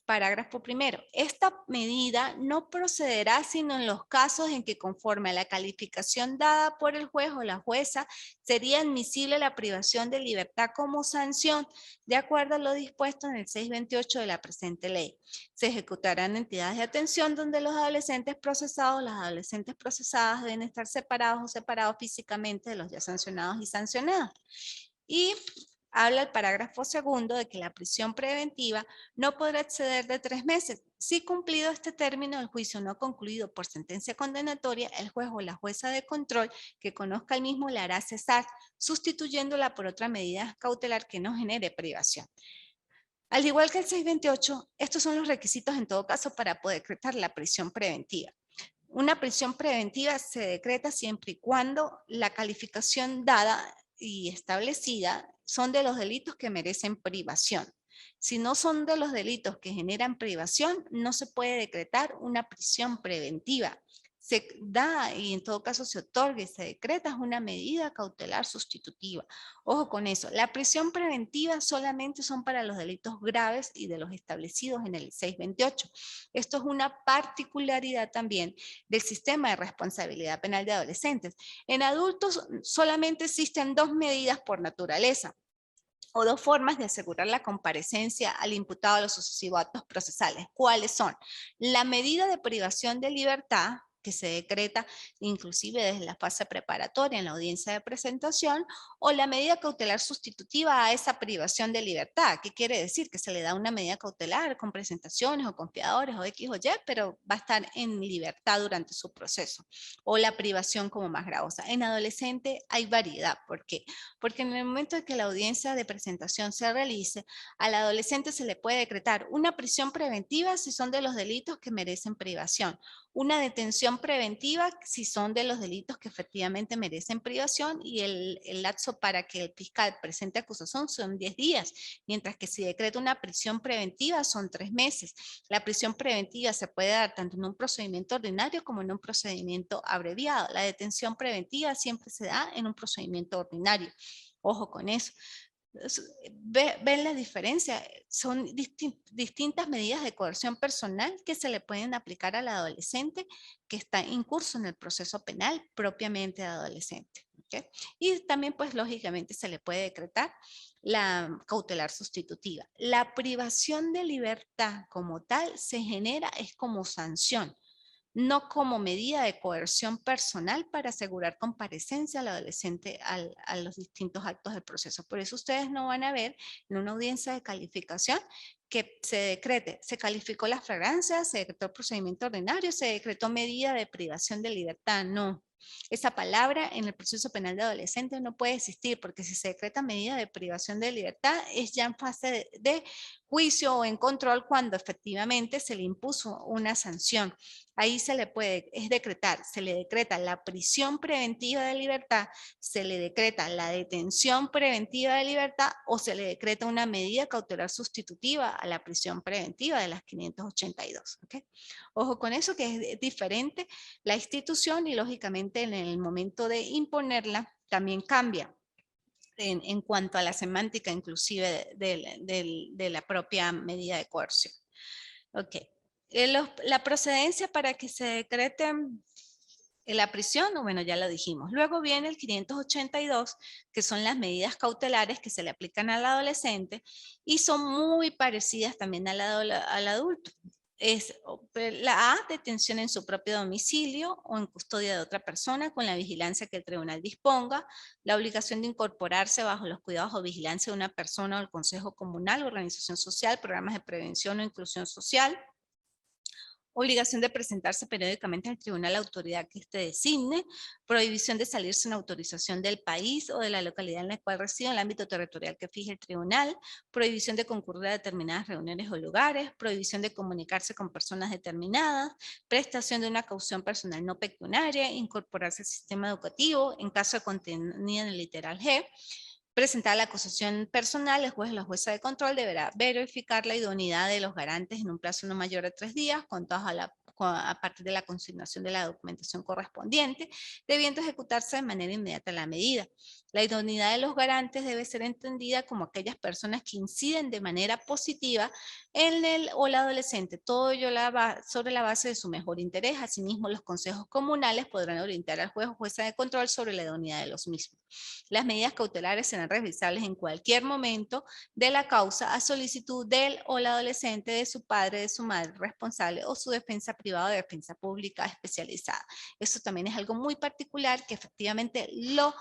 Parágrafo primero. Esta medida no procederá sino en los casos en que conforme a la calificación dada por el juez o la jueza sería admisible la privación de libertad como sanción de acuerdo a lo dispuesto en el 628 de la presente ley. Se ejecutarán entidades de atención donde los adolescentes procesados, las adolescentes procesadas deben estar separados o separados físicamente de los ya sancionados y sancionadas. Y habla el parágrafo segundo de que la prisión preventiva no podrá exceder de 3 meses. Si cumplido este término, el juicio no concluido por sentencia condenatoria, el juez o la jueza de control que conozca el mismo la hará cesar, sustituyéndola por otra medida cautelar que no genere privación. Al igual que el 628, estos son los requisitos en todo caso para poder decretar la prisión preventiva. Una prisión preventiva se decreta siempre y cuando la calificación dada y establecida son de los delitos que merecen privación. Si no son de los delitos que generan privación, no se puede decretar una prisión preventiva. Se da y en todo caso se otorga y se decreta una medida cautelar sustitutiva. Ojo con eso, la prisión preventiva solamente son para los delitos graves y de los establecidos en el 628. Esto es una particularidad también del sistema de responsabilidad penal de adolescentes. En adultos solamente existen 2 medidas por naturaleza o 2 formas de asegurar la comparecencia al imputado a los sucesivos actos procesales. ¿Cuáles son? La medida de privación de libertad, que se decreta inclusive desde la fase preparatoria en la audiencia de presentación, o la medida cautelar sustitutiva a esa privación de libertad. ¿Qué quiere decir? Que se le da una medida cautelar con presentaciones o confiadores o X o Y, pero va a estar en libertad durante su proceso. O la privación como más gravosa. En adolescente hay variedad. ¿Por qué? Porque en el momento en que la audiencia de presentación se realice, al adolescente se le puede decretar una prisión preventiva si son de los delitos que merecen privación, una detención preventiva si son de los delitos que efectivamente merecen privación y el lapso para que el fiscal presente acusación son 10 días, mientras que si decreta una prisión preventiva son 3 meses. La prisión preventiva se puede dar tanto en un procedimiento ordinario como en un procedimiento abreviado. La detención preventiva siempre se da en un procedimiento ordinario. Ojo con eso. ¿Ven la diferencia? Son distintas medidas de coerción personal que se le pueden aplicar al adolescente que está incurso en el proceso penal propiamente de adolescente. ¿Okay? Y también, pues, lógicamente se le puede decretar la cautelar sustitutiva. La privación de libertad como tal se genera es como sanción, no como medida de coerción personal para asegurar comparecencia al adolescente a los distintos actos del proceso. Por eso ustedes no van a ver en una audiencia de calificación que se decrete, se calificó la flagrancia, se decretó el procedimiento ordinario, se decretó medida de privación de libertad. No. Esa palabra en el proceso penal de adolescentes no puede existir, porque si se decreta medida de privación de libertad es ya en fase de juicio o en control cuando efectivamente se le impuso una sanción. Ahí se le puede, es decretar, se le decreta la prisión preventiva de libertad, se le decreta la detención preventiva de libertad o se le decreta una medida cautelar sustitutiva a la prisión preventiva de las 582. ¿Okay? Ojo con eso, que es diferente la institución y lógicamente en el momento de imponerla también cambia en cuanto a la semántica inclusive de la propia medida de coerción. Ok. La procedencia para que se decrete la prisión, bueno, ya lo dijimos. Luego viene el 582, que son las medidas cautelares que se le aplican al adolescente y son muy parecidas también al adulto. Es la A, detención en su propio domicilio o en custodia de otra persona con la vigilancia que el tribunal disponga, la obligación de incorporarse bajo los cuidados o vigilancia de una persona o el consejo comunal, organización social, programas de prevención o inclusión social, obligación de presentarse periódicamente al tribunal la autoridad que éste designe, prohibición de salir sin autorización del país o de la localidad en la cual reside en el ámbito territorial que fije el tribunal, prohibición de concurrir a determinadas reuniones o lugares, prohibición de comunicarse con personas determinadas, prestación de una caución personal no pecuniaria, incorporarse al sistema educativo en caso de contenida en el literal G, presentar la acusación personal, el juez o la jueza de control deberá verificar la idoneidad de los garantes en un plazo no mayor de 3 días, contados a partir de la consignación de la documentación correspondiente, debiendo ejecutarse de manera inmediata la medida. La idoneidad de los garantes debe ser entendida como aquellas personas que inciden de manera positiva en el o la adolescente, todo ello sobre la base de su mejor interés. Asimismo, los consejos comunales podrán orientar al juez o jueza de control sobre la idoneidad de los mismos. Las medidas cautelares serán revisables en cualquier momento de la causa a solicitud del o la adolescente, de su padre, de su madre responsable o su defensa privada o de defensa pública especializada. Eso también es algo muy particular que efectivamente lo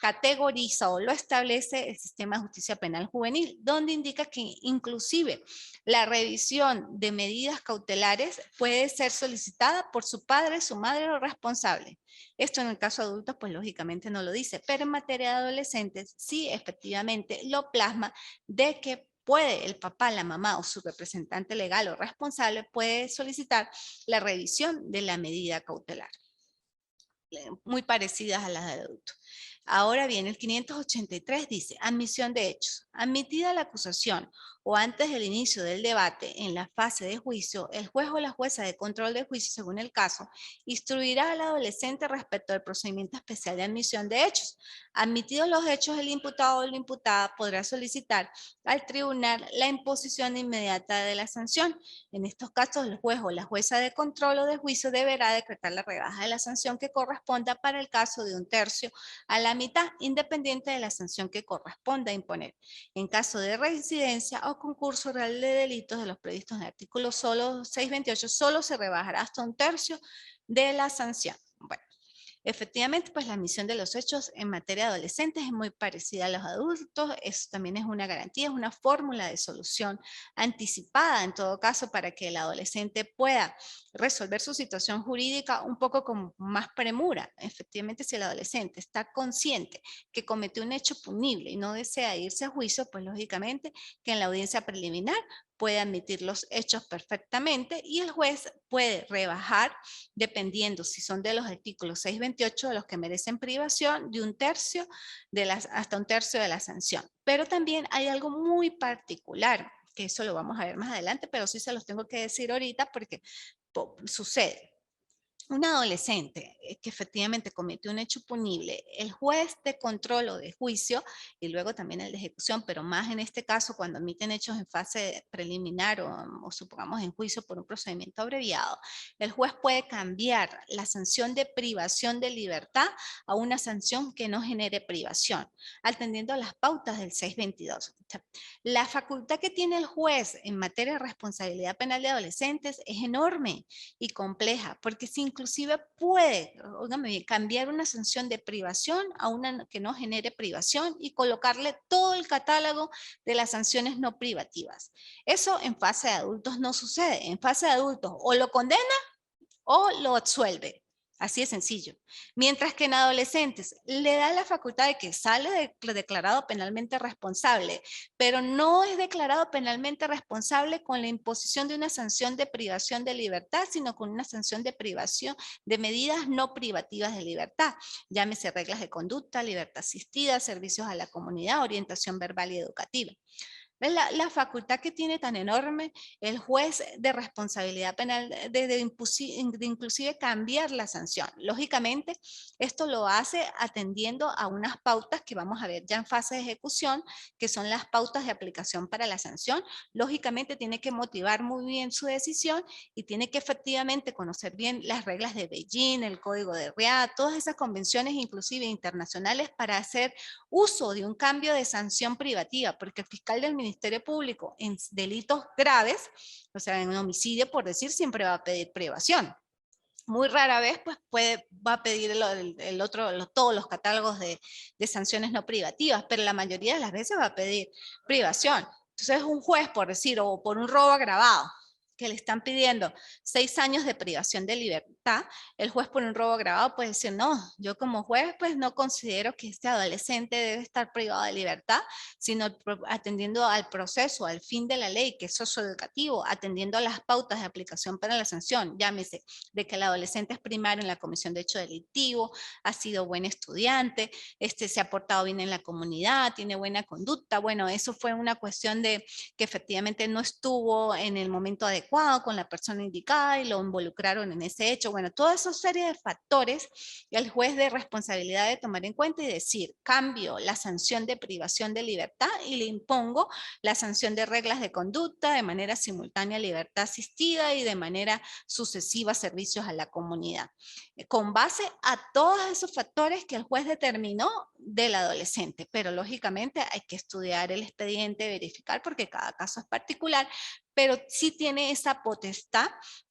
categoriza o lo establece el sistema de justicia penal juvenil, donde indica que inclusive la revisión de medidas cautelares puede ser solicitada por su padre, su madre o responsable. Esto en el caso de adultos, pues lógicamente no lo dice, pero en materia de adolescentes sí efectivamente lo plasma de que puede el papá, la mamá o su representante legal o responsable puede solicitar la revisión de la medida cautelar, muy parecidas a las de adultos. Ahora bien, el 583 dice, admisión de hechos. Admitida la acusación o antes del inicio del debate en la fase de juicio, el juez o la jueza de control de juicio, según el caso, instruirá al adolescente respecto al procedimiento especial de admisión de hechos. Admitidos los hechos, el imputado o la imputada podrá solicitar al tribunal la imposición inmediata de la sanción. En estos casos, el juez o la jueza de control o de juicio deberá decretar la rebaja de la sanción que corresponda para el caso de 1/3 a la mitad, independiente de la sanción que corresponda imponer. En caso de reincidencia o concurso real de delitos de los previstos en el artículo 628, solo se rebajará hasta 1/3 de la sanción. Bueno, efectivamente, pues la admisión de los hechos en materia de adolescentes es muy parecida a los adultos. Eso también es una garantía, es una fórmula de solución anticipada en todo caso para que el adolescente pueda resolver su situación jurídica un poco con más premura. Efectivamente, si el adolescente está consciente que cometió un hecho punible y no desea irse a juicio, pues lógicamente que en la audiencia preliminar puede admitir los hechos perfectamente y el juez puede rebajar, dependiendo si son de los artículos 628 de los que merecen privación, de 1/3 hasta 1/3 de la sanción. Pero también hay algo muy particular, que eso lo vamos a ver más adelante, pero sí se los tengo que decir ahorita porque sucede. Un adolescente que efectivamente cometió un hecho punible, el juez de control o de juicio y luego también el de ejecución, pero más en este caso cuando admiten hechos en fase preliminar o supongamos en juicio por un procedimiento abreviado, el juez puede cambiar la sanción de privación de libertad a una sanción que no genere privación, atendiendo a las pautas del 622. La facultad que tiene el juez en materia de responsabilidad penal de adolescentes es enorme y compleja, porque sin inclusive puede, óigame bien, cambiar una sanción de privación a una que no genere privación y colocarle todo el catálogo de las sanciones no privativas. Eso en fase de adultos no sucede. En fase de adultos o lo condena o lo absuelve. Así de sencillo. Mientras que en adolescentes le da la facultad de que sale declarado penalmente responsable, pero no es declarado penalmente responsable con la imposición de una sanción de privación de libertad, sino con una sanción de privación de medidas no privativas de libertad. Llámese reglas de conducta, libertad asistida, servicios a la comunidad, orientación verbal y educativa. La facultad que tiene tan enorme el juez de responsabilidad penal de inclusive cambiar la sanción. Lógicamente, esto lo hace atendiendo a unas pautas que vamos a ver ya en fase de ejecución, que son las pautas de aplicación para la sanción. Lógicamente, tiene que motivar muy bien su decisión y tiene que efectivamente conocer bien las reglas de Beijing, el Código de Riad, todas esas convenciones inclusive internacionales para hacer uso de un cambio de sanción privativa, porque el fiscal del Ministerio Público en delitos graves, o sea, en un homicidio, por decir, siempre va a pedir privación. Muy rara vez, pues, va a pedir todos los catálogos de sanciones no privativas, pero la mayoría de las veces va a pedir privación. Entonces, un juez, por decir, o por un robo agravado, que le están pidiendo 6 años de privación de libertad, el juez por un robo agravado puede decir, no, yo como juez pues no considero que este adolescente debe estar privado de libertad, sino atendiendo al proceso, al fin de la ley, que es socioeducativo, atendiendo a las pautas de aplicación para la sanción, llámese de que el adolescente es primario en la comisión de hecho delictivo, ha sido buen estudiante, se ha portado bien en la comunidad, tiene buena conducta. Bueno, eso fue una cuestión de que efectivamente no estuvo en el momento adecuado con la persona indicada y lo involucraron en ese hecho. Bueno, toda esa serie de factores el juez de responsabilidad de tomar en cuenta y decir, cambio la sanción de privación de libertad y le impongo la sanción de reglas de conducta de manera simultánea libertad asistida y de manera sucesiva servicios a la comunidad. Con base a todos esos factores que el juez determinó del adolescente, pero lógicamente hay que estudiar el expediente, verificar porque cada caso es particular, pero sí tiene esa potestad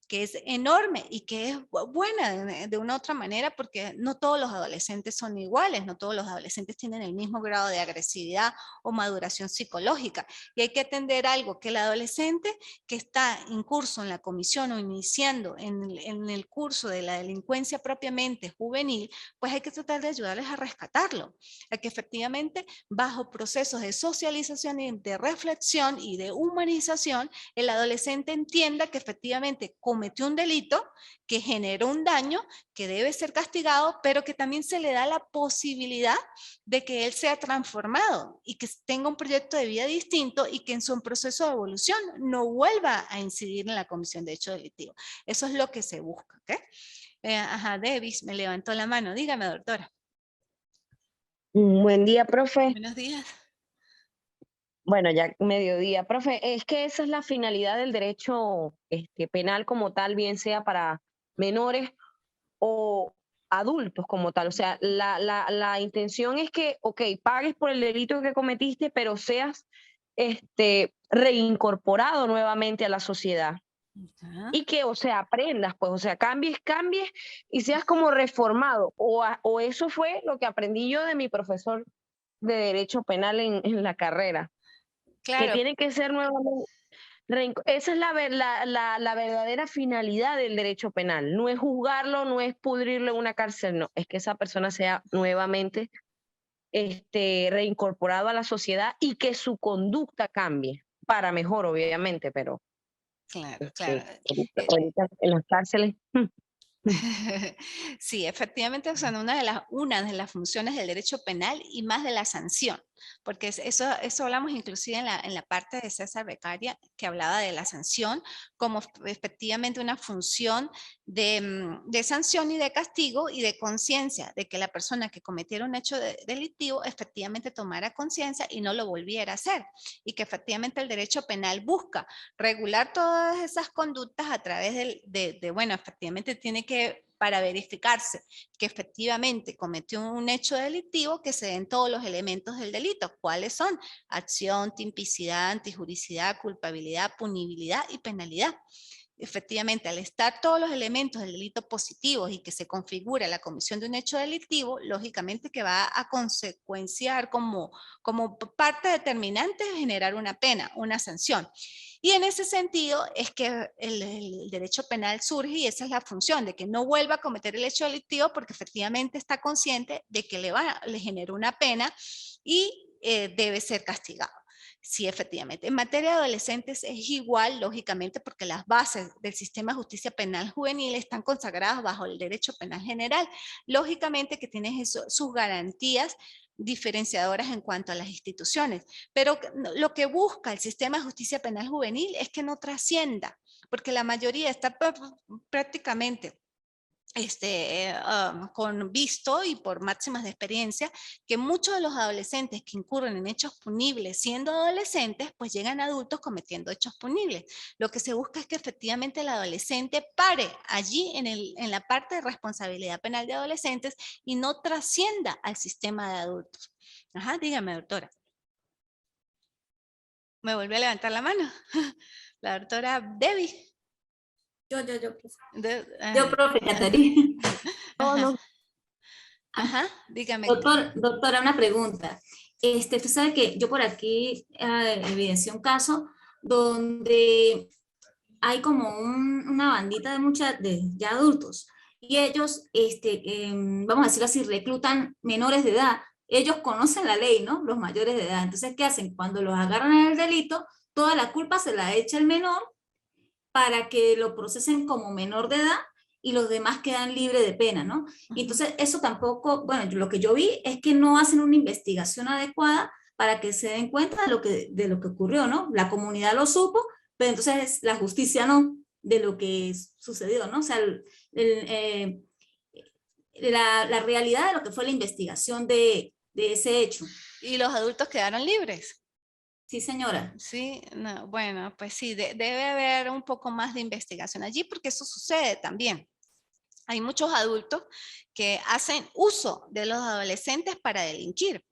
que es enorme y que es buena de una u otra manera porque no todos los adolescentes son iguales, no todos los adolescentes tienen el mismo grado de agresividad o maduración psicológica y hay que atender algo que el adolescente que está en curso en la comisión o iniciando en el curso de la delincuencia propiamente juvenil, pues hay que tratar de ayudarles a rescatarlo, a que efectivamente bajo procesos de socialización y de reflexión y de humanización el adolescente entienda que efectivamente cometió un delito, que generó un daño, que debe ser castigado, pero que también se le da la posibilidad de que él sea transformado y que tenga un proyecto de vida distinto y que en su proceso de evolución no vuelva a incidir en la comisión de hecho delictivo. Eso es lo que se busca, ¿ok? Ajá, Davis me levantó la mano. Dígame, doctora. Buen día, profe. Buenos días. Bueno, ya mediodía. Profe, es que esa es la finalidad del derecho penal como tal, bien sea para menores o adultos como tal. O sea, la intención es que, ok, pagues por el delito que cometiste, pero seas reincorporado nuevamente a la sociedad. Ajá. Y que, o sea, aprendas, pues, o sea, cambies y seas como reformado. O eso fue lo que aprendí yo de mi profesor de Derecho Penal en la carrera, que Claro, tiene que ser nuevamente, esa es la verdadera finalidad del derecho penal, no es juzgarlo, no es pudrirlo en una cárcel, no, es que esa persona sea nuevamente reincorporado a la sociedad y que su conducta cambie, para mejor, obviamente, pero claro, claro. ahorita en las cárceles. Sí, efectivamente son una de las funciones del derecho penal y más de la sanción, porque eso hablamos inclusive en la parte de César Beccaria, que hablaba de la sanción como efectivamente una función de sanción y de castigo y de conciencia, de que la persona que cometiera un hecho delictivo efectivamente tomara conciencia y no lo volviera a hacer, y que efectivamente el derecho penal busca regular todas esas conductas a través bueno, efectivamente tiene que, para verificarse que efectivamente cometió un hecho delictivo, que se den todos los elementos del delito. ¿Cuáles son? Acción, tipicidad, antijuricidad, culpabilidad, punibilidad y penalidad. efectivamente, al estar todos los elementos del delito positivos y que se configura la comisión de un hecho delictivo, lógicamente que va a consecuenciar como parte determinante de generar una pena, una sanción. Y en ese sentido es que el derecho penal surge y esa es la función, de que no vuelva a cometer el hecho delictivo porque efectivamente está consciente de que le genera una pena y debe ser castigado. Sí, efectivamente. En materia de adolescentes es igual, lógicamente, porque las bases del sistema de justicia penal juvenil están consagradas bajo el derecho penal general. Lógicamente que tiene sus garantías diferenciadoras en cuanto a las instituciones, pero lo que busca el sistema de justicia penal juvenil es que no trascienda, porque la mayoría está prácticamente con visto y por máximas de experiencia, que muchos de los adolescentes que incurren en hechos punibles siendo adolescentes, pues llegan a adultos cometiendo hechos punibles. Lo que se busca es que efectivamente el adolescente pare allí en la parte de responsabilidad penal de adolescentes y no trascienda al sistema de adultos. Ajá, dígame, doctora. Me volvió a levantar la mano. La doctora Debbie. Yo, profe, Caterina. No, no. Ajá, dígame. Doctora, una pregunta. Tú sabes que yo por aquí evidencié un caso donde hay como una bandita de ya adultos y ellos, vamos a decirlo así, reclutan menores de edad. Ellos conocen la ley, ¿no? Los mayores de edad. Entonces, ¿qué hacen? Cuando los agarran en el delito, toda la culpa se la echa el menor para que lo procesen como menor de edad y los demás quedan libres de pena, ¿no? Y entonces eso tampoco, bueno, lo que yo vi es que no hacen una investigación adecuada para que se den cuenta de lo que ocurrió, ¿no? La comunidad lo supo, pero entonces la justicia no, de lo que sucedió, ¿no? O sea, la realidad de lo que fue la investigación de ese hecho. ¿Y los adultos quedaron libres? Sí, señora. Sí, no, bueno, pues sí, debe haber un poco más de investigación allí porque eso sucede también. Hay muchos adultos que hacen uso de los adolescentes para delinquir.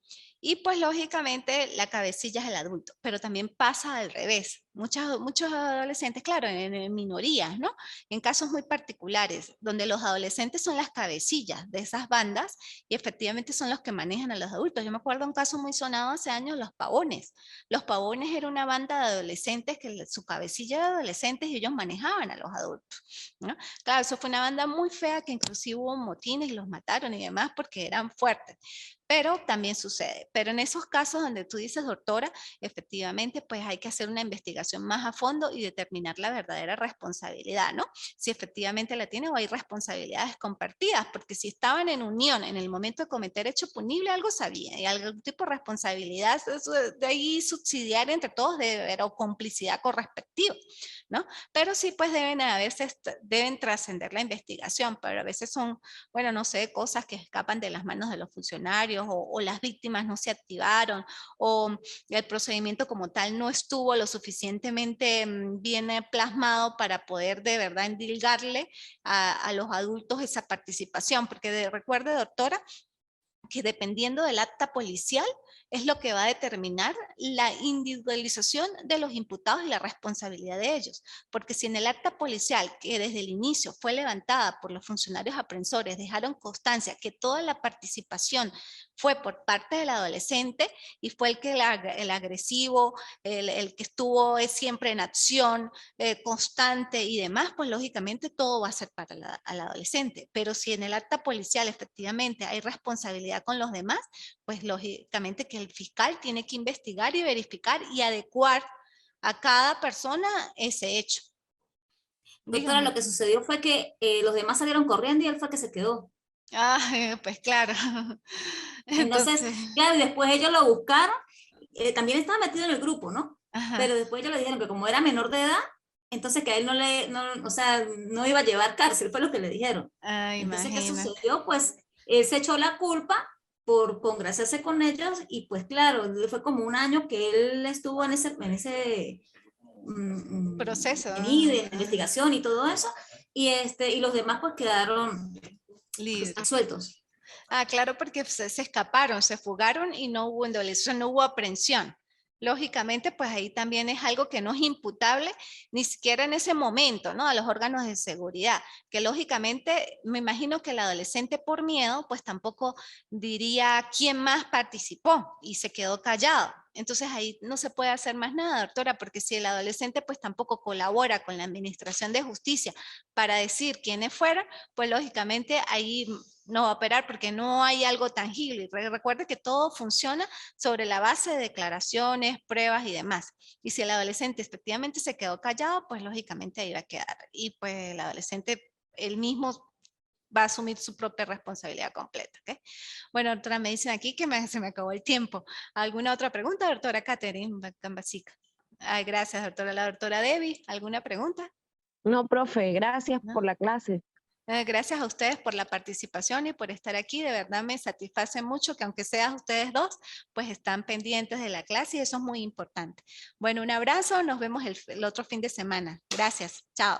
Y pues lógicamente la cabecilla es el adulto, pero también pasa al revés. Muchos adolescentes, claro, en minorías, ¿no? En casos muy particulares, donde los adolescentes son las cabecillas de esas bandas y efectivamente son los que manejan a los adultos. Yo me acuerdo un caso muy sonado hace años, los Pavones. Los Pavones era una banda de adolescentes que su cabecilla era de adolescentes y ellos manejaban a los adultos, ¿no? Claro, eso fue una banda muy fea que inclusive hubo motines y los mataron y demás porque eran fuertes. Pero también sucede. Pero en esos casos donde tú dices, doctora, efectivamente, pues hay que hacer una investigación más a fondo y determinar la verdadera responsabilidad, ¿no? Si efectivamente la tiene o hay responsabilidades compartidas, porque si estaban en unión en el momento de cometer hecho punible, algo sabían y algún tipo de responsabilidad de ahí subsidiar entre todos debe haber o complicidad correspectiva, ¿no? Pero sí, pues deben trascender la investigación, pero a veces son, bueno, no sé, cosas que escapan de las manos de los funcionarios o las víctimas no se activaron o el procedimiento como tal no estuvo lo suficientemente bien plasmado para poder de verdad endilgarle a los adultos esa participación, porque recuerde, doctora, que dependiendo del acta policial es lo que va a determinar la individualización de los imputados y la responsabilidad de ellos. Porque si en el acta policial, que desde el inicio fue levantada por los funcionarios aprensores, dejaron constancia que toda la participación fue por parte del adolescente y fue el agresivo, el que estuvo siempre en acción, constante y demás, pues lógicamente todo va a ser para el adolescente. Pero si en el acta policial efectivamente hay responsabilidad con los demás, pues lógicamente que el fiscal tiene que investigar y verificar y adecuar a cada persona ese hecho. Doctora, lo que sucedió fue que los demás salieron corriendo y él fue el que se quedó. Ah, pues claro. Entonces, Entonces, claro, y después ellos lo buscaron, también estaba metido en el grupo, ¿no? ajá. Pero después ellos le dijeron que como era menor de edad, entonces que a él o sea, no iba a llevar cárcel, fue lo que le dijeron. Entonces, ¿qué Imagínate. sucedió? Pues él se echó la culpa por congraciarse con ellos y pues claro, fue como un año que él estuvo en ese Proceso. de investigación y todo eso, y los demás pues quedaron Libre. sueltos. Ah, claro, porque se escaparon, se fugaron y no hubo indemnización, no hubo aprehensión. lógicamente, pues ahí también es algo que no es imputable ni siquiera en ese momento, ¿no? A los órganos de seguridad, que lógicamente me imagino que el adolescente por miedo, pues tampoco diría quién más participó y se quedó callado. Entonces ahí no se puede hacer más nada, doctora, porque si el adolescente pues tampoco colabora con la administración de justicia para decir quiénes fueron, pues lógicamente ahí no va a operar porque no hay algo tangible. Recuerde que todo funciona sobre la base de declaraciones, pruebas y demás. Y si el adolescente efectivamente se quedó callado, pues lógicamente ahí va a quedar. Y pues el adolescente él mismo va a asumir su propia responsabilidad completa. ¿Okay? Bueno, doctora, me dicen aquí que se me acabó el tiempo. ¿Alguna otra pregunta, doctora Catherine Gambasica? Ay, gracias, doctora. La doctora Debbie, ¿alguna pregunta? No, profe, gracias ¿No? por la clase. Gracias a ustedes por la participación y por estar aquí. De verdad me satisface mucho que aunque sean ustedes dos, pues están pendientes de la clase y eso es muy importante. Bueno, un abrazo. Nos vemos el otro fin de semana. Gracias. Chao.